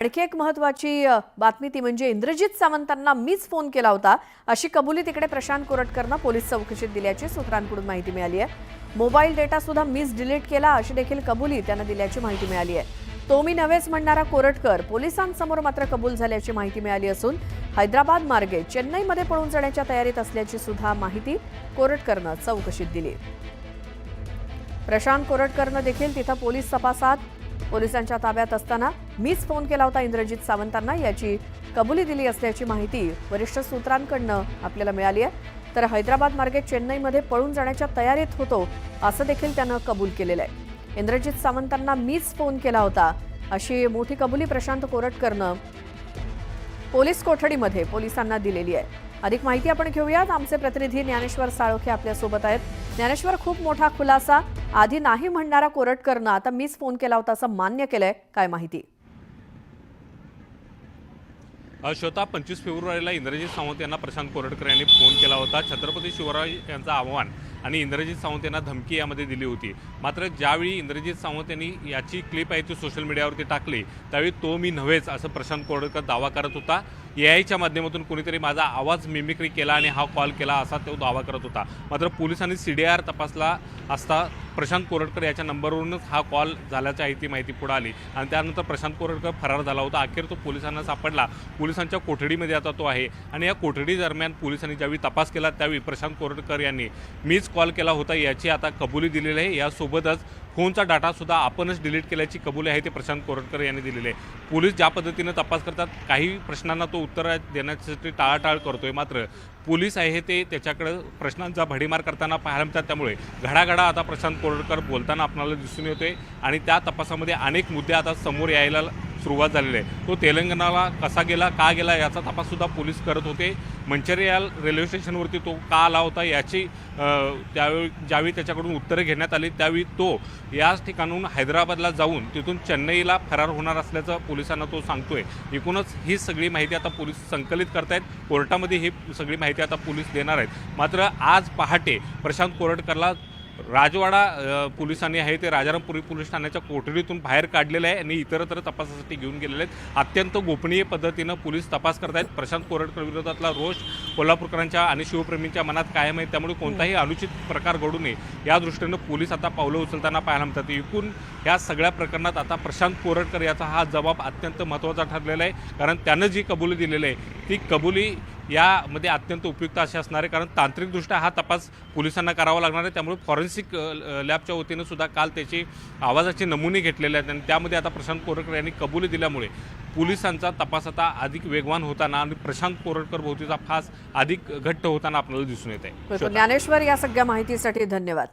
आणखी एक महत्त्वाची बातमी ती म्हणजे इंद्रजित सावंतांना मीच फोन केला होता अशी कबुली तिकडे प्रशांत कोरटकरनं पोलीस चौकशीत दिल्याची सूत्रांकडून माहिती मिळाली आहे। मोबाईल डेटा सुद्धा मीच डिलीट केला अशी देखील कबुली त्यानं दिल्याची माहिती मिळाली आहे। तो मी नव्हेच म्हणणारा कोरटकर पोलिसांसमोर मात्र कबूल झाल्याची माहिती मिळाली असून हैदराबाद मार्गे चेन्नईमध्ये पळून जाण्याच्या तयारीत असल्याची सुद्धा माहिती कोरटकरनं चौकशीत दिली। प्रशांत कोरटकरनं देखील तिथं पोलीस तपासात पोलिसांच्या ताब्यात असताना मीच फोन केला होता इंद्रजित सावंतांना याची कबुली दिली असल्याची माहिती वरिष्ठ सूत्रांकडून आपल्याला मिळाली आहे। तर हैदराबाद मार्गे चेन्नईमध्ये पळून जाण्याच्या तयारीत होतो असं देखील त्यानं कबूल केलेलं आहे। इंद्रजित सावंतांना मीच फोन केला होता अशी मोठी कबुली प्रशांत कोरटकरनं पोलीस कोठडीमध्ये पोलिसांना दिलेली आहे। अधिक माहिती आपण घेऊयात। आमचे प्रतिनिधी ज्ञानेश्वर साळोखे आपल्या सोबत आहेत। ज्ञानेश्वर, खूप मोठा खुलासा आधी नाही म्हणणारा कोरटकरनं आता मीच फोन केला होता असं मान्य केलंय, काय माहिती? श्वेता, 25 फेब्रुवारीला इंद्रजित सावंत यांना प्रशांत कोरटकर यांनी फोन केला होता। छत्रपती शिवराय यांचं आव्हान आणि इंद्रजित सावंत यांना धमकी यामध्ये दिली होती। मात्र ज्यावेळी इंद्रजित सावंत यांनी याची क्लिप आहे ती सोशल मीडियावरती टाकली त्यावेळी तो मी नव्हेच असं प्रशांत कोरटकर दावा करत होता। एआयच्या माध्यमातून कोणीतरी माझा आवाज मिमिक्री केला आणि हा कॉल केला असा तो दावा करत होता। मात्र पोलिसांनी सीडीआर तपासला असता प्रशांत कोरटकर याच्या नंबरवरूनच हा कॉल झाल्याची आहे ती माहिती पुढे आली आणि त्यानंतर प्रशांत कोरटकर फरार झाला होता। अखेर तो पोलिसांना सापडला। पोलिसांच्या कोठडीमध्ये आता तो आहे आणि या कोठडी दरम्यान पोलिसांनी ज्यावेळी तपास केला त्यावेळी प्रशांत कोरटकर यांनी मीच कॉल केला होता याची आता कबुली दिलेली आहे। यासोबतच फोनचा डाटा सुद्धा आपणच डिलीट केल्याची कबुली आहे ते प्रशांत कोरटकर यांनी दिलेली आहे। पोलीस ज्या पद्धतीने तपास करतात काही प्रश्नांना तो उत्तर देण्यासाठी टाळाटाळ करतोय, मात्र पोलीस आहे ते त्याच्याकडे प्रश्नांचा भडीमार करताना पाहायला मिळतात। त्यामुळे घडाघडा आता प्रशांत कोरटकर बोलताना आपल्याला दिसून येतोय आणि त्या तपासामध्ये अनेक मुद्दे आता समोर यायला सुरुवात झालेली आहे। तो तेलंगणाला कसा गेला, का गेला याचा तपाससुद्धा पोलीस करत होते। मंचरियाल रेल्वे स्टेशनवरती तो का आला होता याची ज्यावेळी त्याच्याकडून उत्तरे घेण्यात आली त्यावेळी तो याच ठिकाणून हैदराबादला जाऊन तिथून चेन्नईला फरार होणार असल्याचं पोलिसांना तो सांगतोय। एकूणच ही सगळी माहिती आता पोलीस संकलित करतायत। कोर्टामध्ये ही सगळी माहिती आता पोलीस देणार आहेत। मात्र आज पहाटे प्रशांत कोरटकरला राजवाडा पोलिसांनी आहे ते राजारामपुरी पोलीस ठाण्याच्या कोठडीतून बाहेर काढलेलं आहे आणि इतरत्र तपासासाठी घेऊन गेलेले आहेत। अत्यंत गोपनीय पद्धतीनं पोलीस तपास करत आहेत। प्रशांत कोरटकर विरोधातला रोष कोल्हापूरकरांच्या आणि शिवप्रेमींच्या मनात कायम आहे, त्यामुळे कोणताही अनुचित प्रकार घडू नये या दृष्टीनं पोलीस आता पावलं उचलताना पाहायला मिळतात। एकूण या सगळ्या प्रकरणात आता प्रशांत कोरटकर याचा हा जबाब अत्यंत महत्त्वाचा ठरलेला आहे, कारण त्यानं जी कबुली दिलेली आहे ती कबुली यामध्ये अत्यंत उपयुक्त अशी असणार आहे, कारण तांत्रिकदृष्ट्या हा तपास पोलिसांना करावा लागणार आहे। त्यामुळे फॉरेन्सिक लॅबच्या वतीनं सुद्धा काल त्याचे आवाजाचे नमुने घेतलेले आहेत आणि त्यामध्ये आता प्रशांत कोरटकर यांनी कबुली दिल्यामुळे पोलिसांचा तपास आता अधिक वेगवान होताना आणि प्रशांत कोरटकर भोवतीचा फास अधिक घट्ट होताना आपल्याला दिसून येत आहे। ज्ञानेश्वर, या सगळ्या माहितीसाठी धन्यवाद।